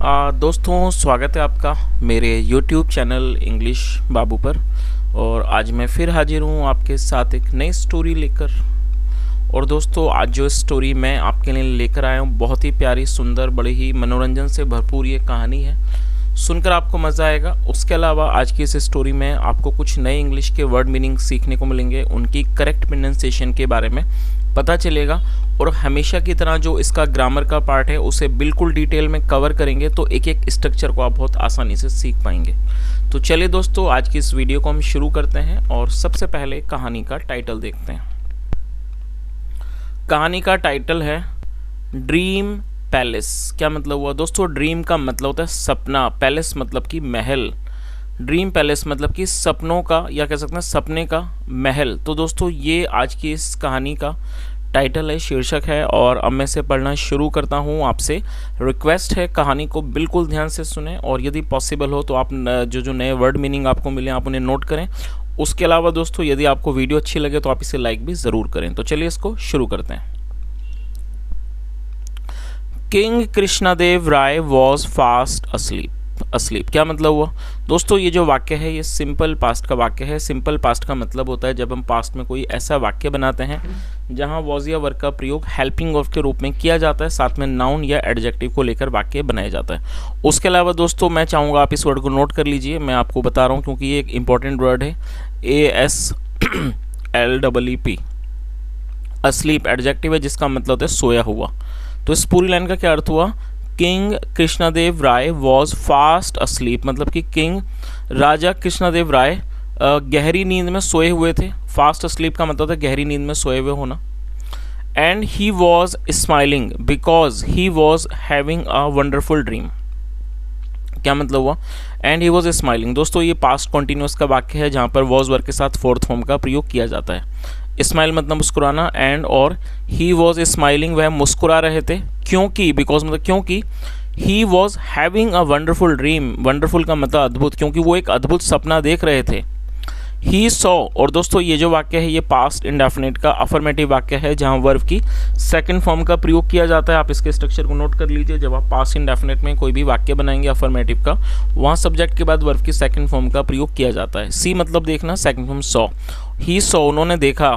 दोस्तों स्वागत है आपका मेरे YouTube चैनल इंग्लिश बाबू पर। और आज मैं फिर हाजिर हूँ आपके साथ एक नई स्टोरी लेकर। और दोस्तों आज जो स्टोरी मैं आपके लिए लेकर आया हूँ बहुत ही प्यारी, सुंदर, बड़ी ही मनोरंजन से भरपूर ये कहानी है। सुनकर आपको मज़ा आएगा। उसके अलावा आज की इस स्टोरी में आपको कुछ नए इंग्लिश के वर्ड मीनिंग सीखने को मिलेंगे, उनकी करेक्ट प्रोनाउंसिएशन के बारे में पता चलेगा। और हमेशा की तरह जो इसका ग्रामर का पार्ट है उसे बिल्कुल डिटेल में कवर करेंगे, तो एक एक स्ट्रक्चर को आप बहुत आसानी से सीख पाएंगे। तो चलिए दोस्तों आज की इस वीडियो को हम शुरू करते हैं और सबसे पहले कहानी का टाइटल देखते हैं। कहानी का टाइटल है ड्रीम पैलेस। क्या मतलब हुआ दोस्तों? ड्रीम का मतलब होता है सपना, पैलेस मतलब कि महल। ड्रीम पैलेस मतलब कि सपनों का, या कह सकते हैं सपने का महल। तो दोस्तों ये आज की इस कहानी का टाइटल है, शीर्षक है। और अब मैं इसे पढ़ना शुरू करता हूँ। आपसे रिक्वेस्ट है कहानी को बिल्कुल ध्यान से सुने, और यदि पॉसिबल हो तो आप जो नए वर्ड मीनिंग आपको मिले आप उन्हें नोट करें। उसके अलावा दोस्तों यदि आपको वीडियो अच्छी लगे तो आप इसे लाइक भी ज़रूर करें। तो चलिए इसको शुरू करते हैं। King Krishnadeva Raya was fast asleep. क्या मतलब हुआ दोस्तों? ये जो वाक्य है ये सिंपल पास्ट का वाक्य है। सिंपल पास्ट का मतलब होता है जब हम पास्ट में कोई ऐसा वाक्य बनाते हैं जहां वॉज या वर्ब का प्रयोग हेल्पिंग वर्ब के रूप में किया जाता है, साथ में नाउन या एडजेक्टिव को लेकर वाक्य बनाया जाता है। उसके अलावा दोस्तों मैं चाहूँगा आप इस वर्ड को नोट कर लीजिए। मैं आपको बता रहा हूँ क्योंकि ये एक इंपॉर्टेंट वर्ड है, ASLEEP। अस्लीप एडजेक्टिव है जिसका मतलब होता है सोया हुआ। तो इस पूरी लाइन का क्या अर्थ हुआ? King Krishnadeva Raya was fast asleep, मतलब कि किंग राजा कृष्णदेव राय गहरी नींद में सोए हुए थे। फास्ट अस्लीप का मतलब है गहरी नींद में सोए हुए होना। And he was smiling because he was having a wonderful dream. क्या मतलब हुआ? And he was smiling. दोस्तों ये पास्ट कॉन्टिन्यूस का वाक्य है जहाँ पर वॉज वर्ब के साथ फोर्थ फॉर्म का प्रयोग किया जाता है। स्माइल मतलब मुस्कुराना, एंड और ही वॉज स्माइलिंग, वह मुस्कुरा रहे थे। क्योंकि, बिकॉज मतलब क्योंकि, he was having a wonderful dream. Wonderful का मतलब अद्भुत, क्योंकि वो एक अद्भुत सपना देख रहे थे। ही सॉ, और दोस्तों ये जो वाक्य है ये पास्ट इंडेफिनिट का अफर्मेटिव वाक्य है जहां वर्ब की सेकंड फॉर्म का प्रयोग किया जाता है। आप इसके स्ट्रक्चर को नोट कर लीजिए। जब आप पास्ट इंडेफिनिट में कोई भी वाक्य बनाएंगे अफर्मेटिव का, वहां सब्जेक्ट के बाद वर्ब की सेकंड फॉर्म का प्रयोग किया जाता है। सी मतलब देखना, second form saw. He saw उन्होंने देखा।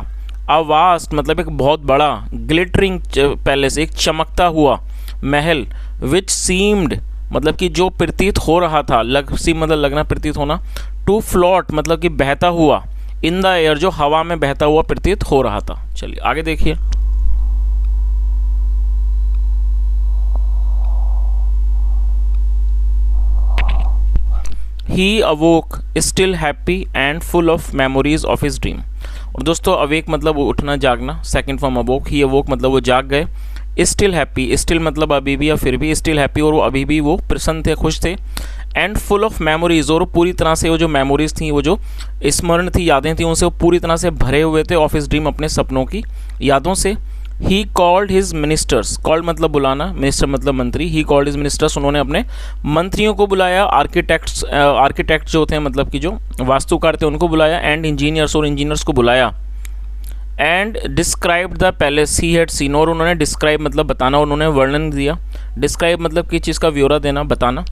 अ वास्ट मतलब एक बहुत बड़ा, ग्लिटरिंग पैलेस एक चमकता हुआ महल, विच सीम्ड मतलब कि जो प्रतीत हो रहा था, सी मतलब लगना, प्रतीत होना। टू फ्लोट मतलब कि बहता हुआ, इन द एयर जो हवा में बहता हुआ प्रतीत हो रहा था। चलिए आगे देखिए। He awoke still happy and full of memories of his dream. और दोस्तों अवेक मतलब उठना, जागना, सेकंड फॉर्म अवोक। ही अवोक मतलब वो जाग गए। स्टिल हैप्पी, स्टिल मतलब अभी भी या फिर भी, स्टिल हैप्पी और वो अभी भी वो प्रसन्न थे, खुश थे। एंड फुल ऑफ मेमोरीज, और पूरी तरह से वो जो मेमोरीज थी, वो जो स्मरण थी, यादें थी, उनसे वो पूरी तरह से भरे हुए थे। ऑफ हिज ड्रीम अपने सपनों की यादों से। He called his ministers, called मतलब बुलाना, मिनिस्टर मतलब मंत्री। ही कॉल्ड हिज मिनिस्टर्स, उन्होंने अपने मंत्रियों को बुलाया। आर्किटेक्ट जो होते हैं मतलब कि जो वास्तुकार थे उनको बुलाया। एंड इंजीनियर्स, और इंजीनियर्स को बुलाया। And describe the palace he had scene, और उन्होंने डिस्क्राइब मतलब बताना, उन्होंने वर्णन दिया। डिस्क्राइब मतलब किसी चीज़ का ब्यौरा देना, बताना,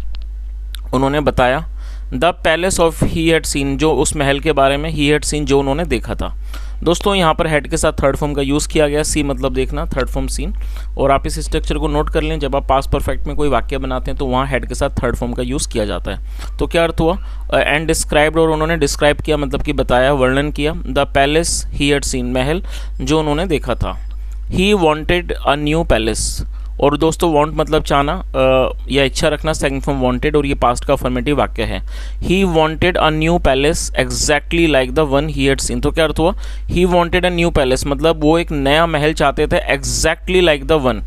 उन्होंने बताया। The palace of he had seen, जो उस महल के बारे में, ही हैड सीन जो उन्होंने देखा था। दोस्तों यहाँ पर हेड के साथ थर्ड फॉर्म का यूज़ किया गया। सी मतलब देखना, थर्ड फॉर्म सीन। और आप इस स्ट्रक्चर को नोट कर लें, जब आप पास्ट परफेक्ट में कोई वाक्य बनाते हैं तो वहाँ हेड के साथ थर्ड फॉर्म का यूज़ किया जाता है। तो क्या अर्थ हुआ? एंड डिस्क्राइब्ड, और उन्होंने डिस्क्राइब किया मतलब कि बताया, वर्णन किया। The palace he had scene, महल जो उन्होंने देखा था। He wanted a new palace, और दोस्तों वांट मतलब चाहना या इच्छा रखना, सेकंड फॉर्म वांटेड, और ये पास्ट का अफर्मेटिव वाक्य है। He wanted a new palace exactly like the one he had scene. तो क्या अर्थ हुआ? He wanted a new palace मतलब वो एक नया महल चाहते थे, एग्जैक्टली लाइक द वन,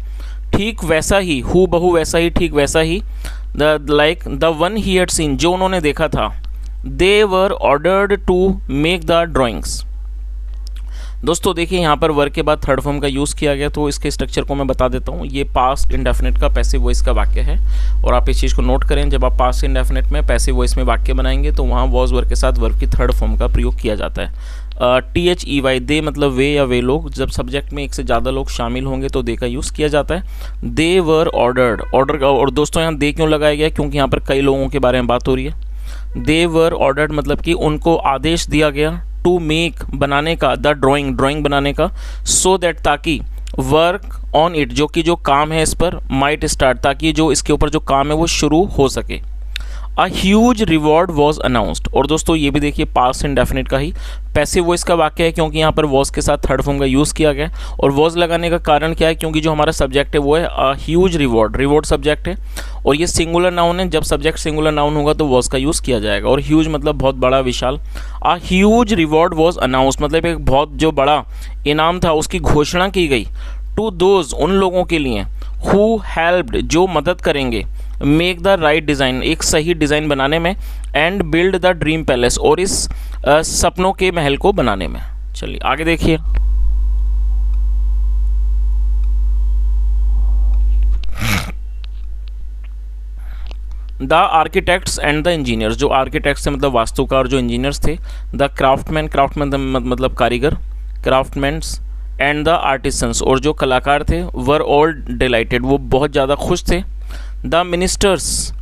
ठीक वैसा ही, हू बहू वैसा ही, ठीक वैसा ही, like the one he had seen जो उन्होंने देखा था। They were ordered to make the drawings. दोस्तों देखिए यहाँ पर वर्ब के बाद थर्ड फॉर्म का यूज़ किया गया, तो इसके स्ट्रक्चर को मैं बता देता हूँ। ये पास्ट इंडेफिनिट का पैसिव वॉइस का वाक्य है, और आप इस चीज़ को नोट करें। जब आप पास्ट इंडेफिनिट में पैसिव वॉइस में वाक्य बनाएंगे तो वहाँ वॉज वर्ब के साथ वर्ब की थर्ड फॉर्म का प्रयोग किया जाता है। THEY दे मतलब वे या वे लोग, जब सब्जेक्ट में एक से ज़्यादा लोग शामिल होंगे तो दे का यूज़ किया जाता है। दे वर ऑर्डर्ड, ऑर्डर का, और दोस्तों यहाँ दे क्यों लगाया गया, क्योंकि यहाँ पर कई लोगों के बारे में बात हो रही है। दे वर ऑर्डर्ड मतलब कि उनको आदेश दिया गया, टू मेक बनाने का, द ड्राइंग ड्राइंग बनाने का, सो दैट ताकि वर्क ऑन इट जो कि जो काम है इस पर, माइट स्टार्ट ताकि जो इसके ऊपर जो काम है वो शुरू हो सके। अ ह्यूज रिवॉर्ड वॉज अनाउंस्ड, और दोस्तों ये भी देखिए पास्ट इंडेफिनिट का ही पैसिव वॉइस का वाक्य है, क्योंकि यहाँ पर वॉज के साथ थर्ड फॉर्म का यूज़ किया गया। और वॉज लगाने का कारण क्या है, क्योंकि जो हमारा सब्जेक्ट है वो है अ ह्यूज रिवॉर्ड, रिवॉर्ड सब्जेक्ट है और ये सिंगुलर नाउन है। जब सब्जेक्ट सिंगुलर नाउन होगा तो वॉज का यूज़ किया जाएगा, और ह्यूज मतलब बहुत बड़ा, विशाल। A huge reward was announced मतलब एक बहुत जो बड़ा इनाम था उसकी घोषणा की गई। टू दोज उन लोगों के लिए, हु हेल्प्ड जो मदद करेंगे, मेक द राइट डिज़ाइन एक सही डिज़ाइन बनाने में, and build the dream palace और इस सपनों के महल को बनाने में। चलिए आगे देखिए। The architects and the engineers, जो आर्किटेक्ट्स थे मतलब वास्तुकार, जो इंजीनियर्स थे, द क्राफ्टमैन, क्राफ्टमैन मतलब कारीगर, क्राफ्टमैन्स, एंड द आर्टिसंस और जो कलाकार थे, वर ऑल डिलाइटेड वो बहुत ज़्यादा खुश थे। The ministers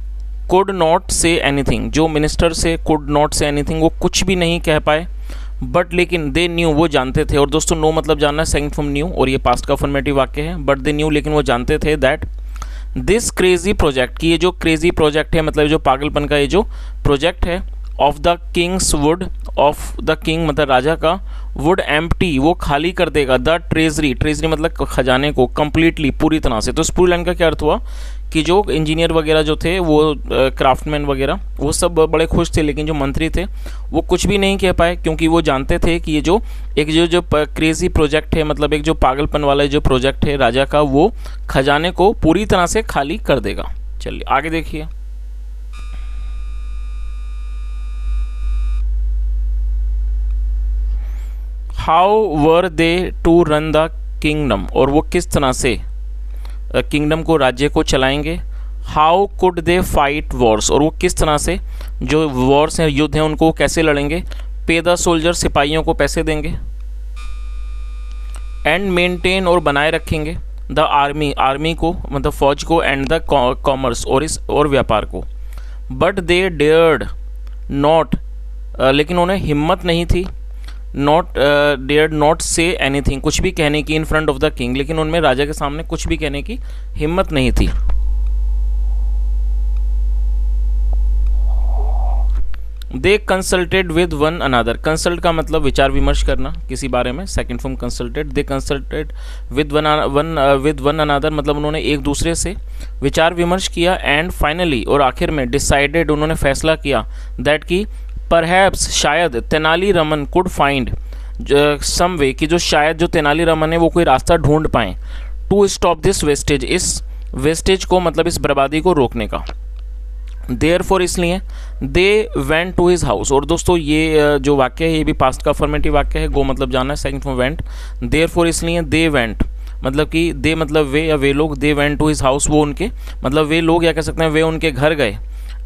could not say anything, जो मिनिस्टर से कुड नॉट से एनीथिंग वो कुछ भी नहीं कह पाए, बट लेकिन दे न्यू वो जानते थे, और दोस्तों नो मतलब जानना है, सेकंड फॉर्म न्यू, और ये पास्ट का अफर्मेटिव वाक्य है। बट दे न्यू लेकिन वो जानते थे, दैट दिस क्रेजी प्रोजेक्ट की ये जो क्रेजी प्रोजेक्ट है मतलब जो पागलपन का ये जो प्रोजेक्ट है, of the Kings would, of the king मतलब राजा का, वुड एम्प्टी वो खाली कर देगा, द ट्रेजरी, ट्रेजरी मतलब खजाने को, कंप्लीटली पूरी तरह से। तो इस पूरी लाइन का क्या अर्थ हुआ कि जो इंजीनियर वगैरह जो थे वो क्राफ्टमैन वगैरह वो सब बड़े खुश थे, लेकिन जो मंत्री थे वो कुछ भी नहीं कह पाए, क्योंकि वो जानते थे कि ये जो एक जो क्रेजी प्रोजेक्ट है मतलब एक जो पागलपन वाला जो प्रोजेक्ट है राजा का, वो खजाने को पूरी तरह से खाली कर देगा। चलिए आगे देखिए। How were they to run the kingdom, और वो किस तरह से किंगडम को, राज्य को चलाएंगे। How could they fight Wars, और वो किस तरह से जो वॉर्स हैं, युद्ध हैं, उनको कैसे लड़ेंगे। पे द सोल्जर सिपाहियों को पैसे देंगे। एंड मेंटेन और बनाए रखेंगे द आर्मी, आर्मी को मतलब फौज को, एंड द कॉमर्स और इस और व्यापार को। बट दे डेयर्ड नॉट, लेकिन उन्हें हिम्मत नहीं थी, not dared not say anything कुछ भी कहने की, in front of the king, लेकिन उनमें राजा के सामने कुछ भी कहने की हिम्मत नहीं थी। They consulted with one another, consult का मतलब विचार विमर्श करना किसी बारे में, second form consulted. They consulted with one another मतलब उन्होंने एक दूसरे से विचार विमर्श किया। एंड फाइनली और आखिर में डिसाइडेड उन्होंने फैसला किया, दैट की परहैप्स शायद तेनालीरामन कुड फाइंड सम वे कि जो शायद जो तेनालीरामन है वो कोई रास्ता ढूंढ पाएँ, टू स्टॉप दिस वेस्टेज, इस वेस्टेज को मतलब इस बर्बादी को रोकने का। देयरफॉर इसलिए they went to his house, और दोस्तों ये जो वाक्य है ये भी पास्ट का अफर्मेटिव वाक्य है, गो मतलब जाना है, सेकंड फॉर्म वेंट। देयरफॉर इसलिए दे वेंट मतलब कि दे मतलब वे या वे लोग, they went to his house वो उनके मतलब वे लोग या कह सकते हैं वे उनके घर गए।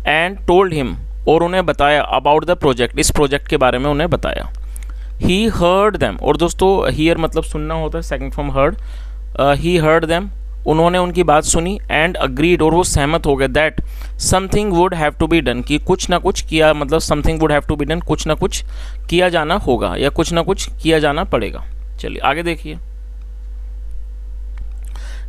एंड टोल्ड हिम और उन्हें बताया, अबाउट द प्रोजेक्ट इस प्रोजेक्ट के बारे में उन्हें बताया। ही हर्ड देम, और दोस्तों हियर मतलब सुनना होता है, second form heard. He heard them उन्होंने उनकी बात सुनी। एंड अग्रीड और वो सहमत हो गए, that something would have to be done कि कुछ ना कुछ किया मतलब something would have to be done कुछ ना कुछ किया जाना होगा या कुछ ना कुछ किया जाना पड़ेगा। चलिए आगे देखिए।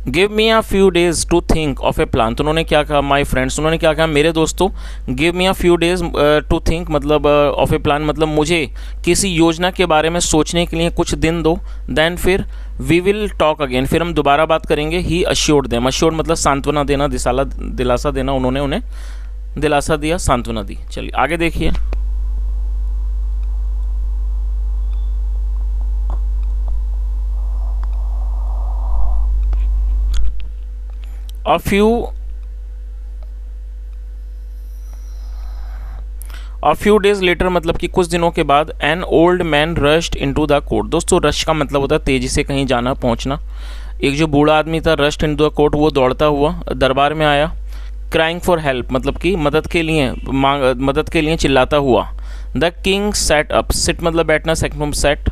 Give me a few days to think of a plan, तो उन्होंने क्या कहा, माई फ्रेंड्स उन्होंने क्या कहा, मेरे दोस्तों, give me a few days to think मतलब ऑफ ए प्लान मतलब मुझे किसी योजना के बारे में सोचने के लिए कुछ दिन दो। देन फिर वी विल टॉक अगेन, फिर हम दोबारा बात करेंगे। ही अश्योर्ड देम, अश्योर्ड मतलब सांत्वना देना, दिलासा देना, उन्होंने उन्हें दिलासा दिया, सांत्वना दी। चलिए आगे देखिए। A few days later मतलब कि कुछ दिनों के बाद an old man rushed into the court, दोस्तों रश का मतलब होता है तेजी से कहीं जाना पहुंचना। एक जो बूढ़ा आदमी था rushed into the court वो दौड़ता हुआ दरबार में आया। crying for help मतलब कि मदद के लिए चिल्लाता हुआ। The king sat up, sit मतलब बैठना, second form sat.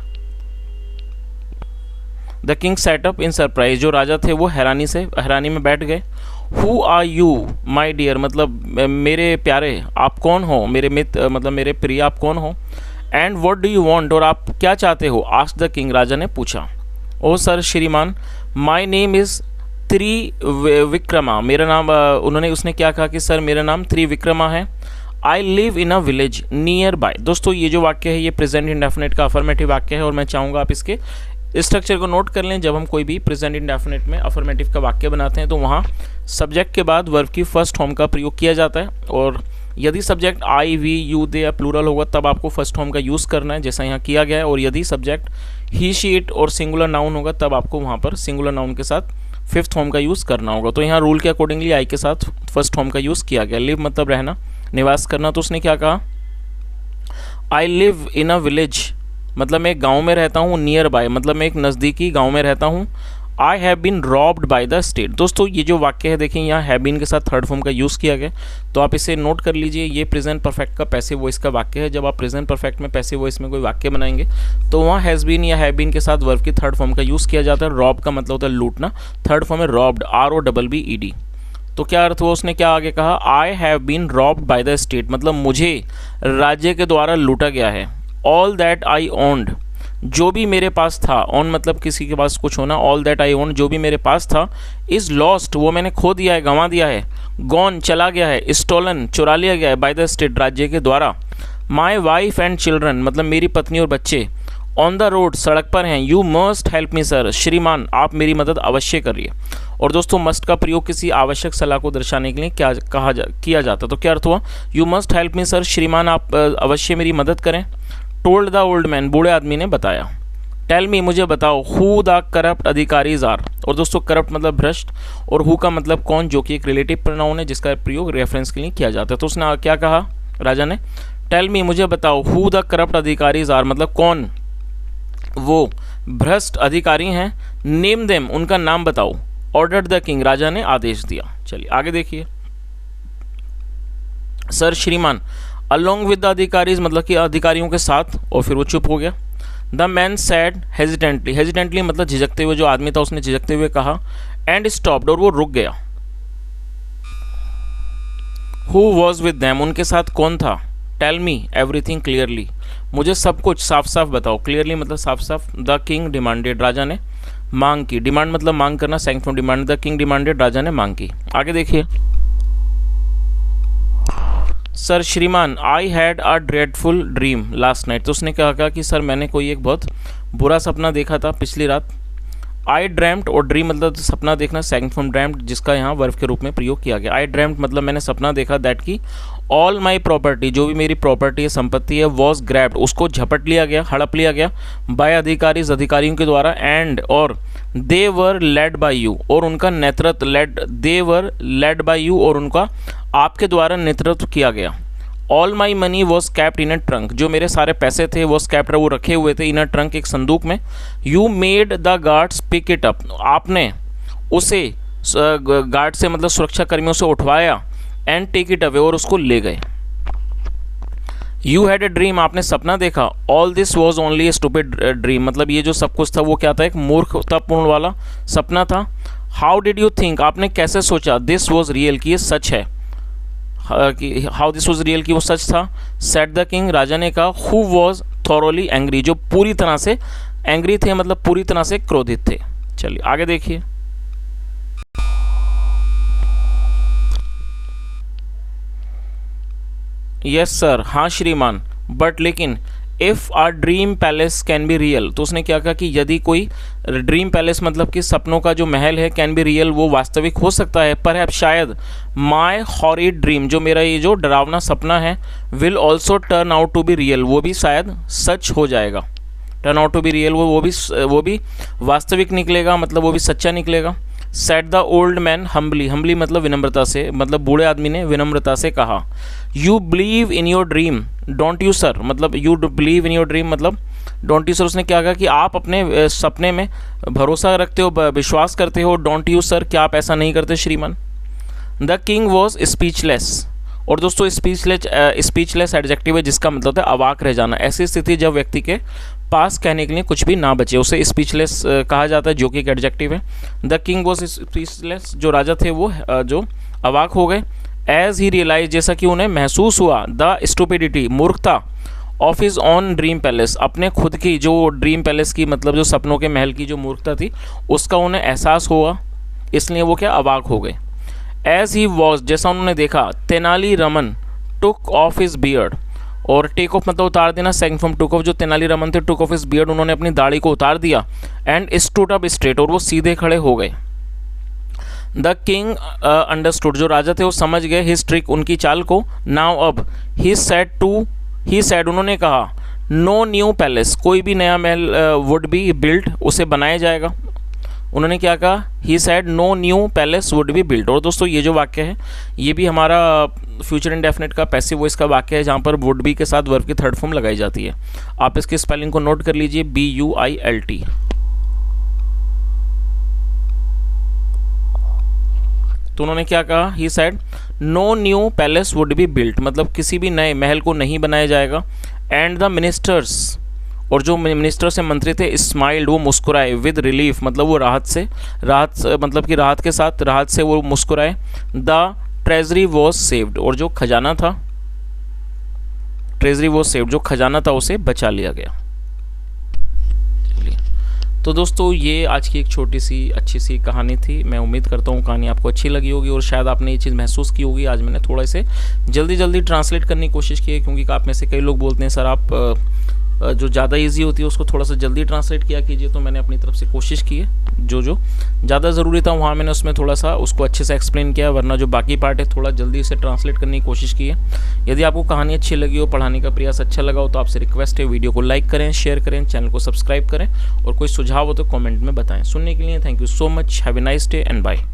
The king sat up in surprise, जो राजा थे वो हैरानी में बैठ गए। Who are you my dear, मतलब मेरे प्यारे आप कौन हो, मेरे मित्र मतलब मेरे प्रिय आप कौन हो। And what do you want, और आप क्या चाहते हो, आस्क्ड द किंग, राजा ने पूछा। ओ सर श्रीमान, माई नेम इज़ त्रिविक्रमा, मेरा नाम उसने क्या कहा कि सर मेरा नाम त्रिविक्रमा है। I live in a village near by. दोस्तों ये जो वाक्य है ये प्रेजेंट इंडेफिनिट का अफर्मेटिव वाक्य है, और मैं चाहूँगा आप इसके स्ट्रक्चर को नोट कर लें। जब हम कोई भी प्रेजेंट इंडेफिनिट में अफर्मेटिव का वाक्य बनाते हैं तो वहाँ सब्जेक्ट के बाद वर्ब की फर्स्ट फॉर्म का प्रयोग किया जाता है, और यदि subject I we you they या प्लूरल होगा तब आपको फर्स्ट फॉर्म का यूज़ करना है, जैसा यहाँ किया गया है। और यदि सब्जेक्ट ही शी इट और सिंगुलर नाउन होगा तब आपको वहाँ पर सिंगुलर नाउन के साथ फिफ्थ फॉर्म का यूज़ करना होगा। तो यहाँ रूल के अकॉर्डिंगली आई के साथ फर्स्ट फॉर्म का यूज़ किया गया। लिव मतलब रहना, निवास करना, तो उसने क्या कहा, I live in a village मतलब मैं एक गाँव में रहता हूँ, नियर बाय मतलब मैं एक नज़दीकी गाँव में रहता हूँ। I have been robbed by the state. दोस्तों ये जो वाक्य है देखिए यहाँ हैव बीन के साथ थर्ड फॉर्म का यूज़ किया गया, तो आप इसे नोट कर लीजिए। ये प्रेजेंट परफेक्ट का पैसिव वॉइस का वाक्य है। जब आप प्रेजेंट परफेक्ट में पैसिव वॉइस में कोई वाक्य बनाएंगे तो वहाँ हैज़ बीन या हैव बीन के साथ वर्ब की थर्ड फॉर्म का यूज़ किया जाता है। रॉब का मतलब होता है लूटना, थर्ड फॉर्म है रॉब्ड, ROBBED। तो क्या अर्थ हुआ, उसने क्या आगे कहा, I have been robbed by the state मतलब मुझे राज्य के द्वारा लूटा गया है। ऑल दैट आई ओन्ड, जो भी मेरे पास था, ऑन मतलब किसी के पास कुछ होना, ऑल दैट आई ओन जो भी मेरे पास था, इज़ लॉस्ट वो मैंने खो दिया है, गंवा दिया है। गॉन चला गया है, स्टोलन चुरा लिया गया है, बाय द स्टेट राज्य के द्वारा। माई वाइफ एंड चिल्ड्रन मतलब मेरी पत्नी और बच्चे, ऑन द रोड सड़क पर हैं। You must help me sir, श्रीमान आप मेरी मदद अवश्य करिए। और दोस्तों मस्ट का प्रयोग किसी आवश्यक सलाह को दर्शाने के लिए क्या किया जाता है, तो क्या अर्थ हुआ, you must help me sir, श्रीमान आप अवश्य मेरी मदद करें। टोल्ड द ओल्ड मैन बूढ़े आदमी ने बताया। टेल मी मुझे बताओ, हु द करप्ट अधिकारीज आर। और दोस्तों करप्ट मतलब भ्रष्ट, और हु का मतलब कौन, जो कि एक रिलेटिव प्रोनाउन है जिसका प्रयोग रेफरेंस के लिए किया जाता है। तो उसने क्या कहा राजा ने, टेल मी मुझे बताओ, हु द करप्ट अधिकारीज आर मतलब कौन वो भ्रष्ट अधिकारी हैं। नेम देम उनका नाम बताओ। ऑर्डर्ड द किंग राजा ने आदेश दिया। चलिए आगे देखिए, सर श्रीमान अलोंग विद द अधिकारीज मतलब कि अधिकारियों के साथ, और फिर वो चुप हो गया। The man sad hesitantly, hesitantly मतलब झिझकते हुए, जो आदमी था उसने झिझकते हुए कहा। एंड स्टॉप्ड और वो रुक गया। हु वॉज विद दैम उनके साथ कौन था। टेल मी एवरीथिंग क्लियरली मुझे सब कुछ साफ साफ बताओ। क्लियरली मतलब साफ साफ। द किंग डिमांडेड राजा ने मांग की, डिमांड मतलब मांग करना, second from demand. The king demanded राजा ने मांग की। आगे देखिए, सर श्रीमान I had a dreadful dream last night. तो उसने कहा कि सर मैंने कोई एक बहुत बुरा सपना देखा था पिछली रात। आई ड्रैम्ड और ड्रीम मतलब सपना देखना, सेकंड फॉर्म ड्रैम्ड जिसका यहाँ वर्ब के रूप में प्रयोग किया गया। आई ड्रैम्ड मतलब मैंने सपना देखा दैट की ऑल माई प्रॉपर्टी जो भी मेरी प्रॉपर्टी है, संपत्ति है, वॉज ग्रैब्ड उसको झपट लिया गया, हड़प लिया गया, बाय अधिकारीज अधिकारियों के द्वारा, एंड और they were led by you और उनका नेतृत्व, led they were led by you और उनका आपके द्वारा नेतृत्व किया गया। All my money was kept in a trunk जो मेरे सारे पैसे थे वॉज कैप्ट वो रखे हुए थे इन अ ट्रंक एक संदूक में। You made the guards pick it up आपने उसे गार्ड से मतलब सुरक्षा कर्मियों से उठवाया, एंड टेक इट अवे और उसको ले गए। यू हैड ए ड्रीम आपने सपना देखा। All this was only A stupid dream मतलब ये जो सब कुछ था वो क्या था, एक मूर्खतापूर्ण वाला सपना था। हाउ डिड यू थिंक आपने कैसे सोचा, दिस वॉज रियल कि ये सच है, कि हाउ दिस वॉज रियल कि वो सच था। सेट द किंग राजा ने कहा। हु वॉज थॉरोली एंग्री जो पूरी तरह से एंग्री थे मतलब पूरी तरह से क्रोधित थे। चलिए आगे देखिए, यस सर हाँ श्रीमान, बट लेकिन if a dream palace can be real तो उसने क्या कहा कि यदि कोई ड्रीम पैलेस मतलब कि सपनों का जो महल है कैन बी रियल वो वास्तविक हो सकता है, पर शायद माई हॉरिड ड्रीम जो मेरा ये जो डरावना सपना है will also turn out to be real वो भी शायद सच हो जाएगा। Turn out to be real वो भी वास्तविक निकलेगा मतलब वो भी सच्चा निकलेगा। Said the old man humbly, humbly मतलब विनम्रता से, मतलब बूढ़े आदमी ने विनम्रता से कहा। You believe in your dream don't you sir मतलब you believe in your dream मतलब डोंट यू सर उसने क्या कहा कि आप अपने सपने में भरोसा रखते हो, विश्वास करते हो। डोंट यू सर क्या आप ऐसा नहीं करते श्रीमान। द किंग वॉज स्पीचलेस और दोस्तों स्पीचलेस एडजेक्टिव है जिसका मतलब है अवाक रह जाना, ऐसी स्थिति जब व्यक्ति के पास कहने के लिए कुछ भी ना बचे उसे स्पीचलेस कहा जाता है, जो कि एक एडजेक्टिव है। द किंग वॉज स्पीचलेस, जो राजा थे वो जो अवाक हो गए। एज ही रियलाइज, जैसा कि उन्हें महसूस हुआ, द स्टूपिडिटी, मूर्खता, of his on dream palace, अपने खुद की जो ड्रीम पैलेस की मतलब जो सपनों के महल की जो मूर्खता थी उसका उन्हें एहसास हुआ, इसलिए वो क्या अवाक हो गए। एज ही वॉज, जैसा उन्होंने देखा, Tenali Raman took off his beard, और टेक ऑफ मतलब उतार देना, सेकंड फ्रॉम टुक ऑफ, जो तेनाली रमन थे टुक ऑफ हिज बियर्ड, उन्होंने अपनी दाढ़ी को उतार दिया। एंड स्टूड अप स्ट्रेट, और वो सीधे खड़े हो गए। द किंग अंडरस्टूड, जो राजा थे वो समझ गए, हिज ट्रिक, उनकी चाल को। नाउ अब, ही सेड, उन्होंने कहा, नो न्यू पैलेस, कोई भी नया महल वुड बी बिल्ट, उसे बनाया जाएगा। उन्होंने क्या कहा, he said no new palace would be built. और दोस्तों ये जो वाक्य है ये भी हमारा फ्यूचर इंडेफिनिट का पैसिव वॉइस का वाक्य है, जहाँ पर वुड बी के साथ वर्ब की थर्ड फॉर्म लगाई जाती है। आप इसकी स्पेलिंग को नोट कर लीजिए, BUILT। तो उन्होंने क्या कहा, he said no new palace would be built, मतलब किसी भी नए महल को नहीं बनाया जाएगा। एंड द मिनिस्टर्स, और जो मिनिस्टर से मंत्री थे, स्माइल्ड, वो मुस्कुराए, विद रिलीफ मतलब वो मतलब कि राहत के साथ, राहत से वो मुस्कुराए। द ट्रेजरी वॉज सेव्ड, और जो खजाना था, ट्रेजरी वॉज सेव्ड, जो खजाना था उसे बचा लिया गया। चलिए, तो दोस्तों ये आज की एक छोटी सी अच्छी सी कहानी थी। मैं उम्मीद करता हूँ कहानी आपको अच्छी लगी होगी और शायद आपने ये चीज़ महसूस की होगी। आज मैंने थोड़ा इसे जल्दी ट्रांसलेट करने की कोशिश की है, क्योंकि आप में से कई लोग बोलते हैं सर आप जो ज़्यादा इजी होती है उसको थोड़ा सा जल्दी ट्रांसलेट किया कीजिए, तो मैंने अपनी तरफ से कोशिश की है। जो ज़्यादा ज़रूरी था वहाँ मैंने उसमें थोड़ा सा उसको अच्छे से एक्सप्लेन किया, वरना जो बाकी पार्ट है थोड़ा जल्दी से ट्रांसलेट करने की कोशिश की है। यदि आपको कहानी अच्छी लगी हो, पढ़ाने का प्रयास अच्छा लगा हो, तो आपसे रिक्वेस्ट है वीडियो को लाइक करें, शेयर करें, चैनल को सब्सक्राइब करें, और कोई सुझाव हो तो कॉमेंट में बताएं। सुनने के लिए thank you so much, have a nice day and bye.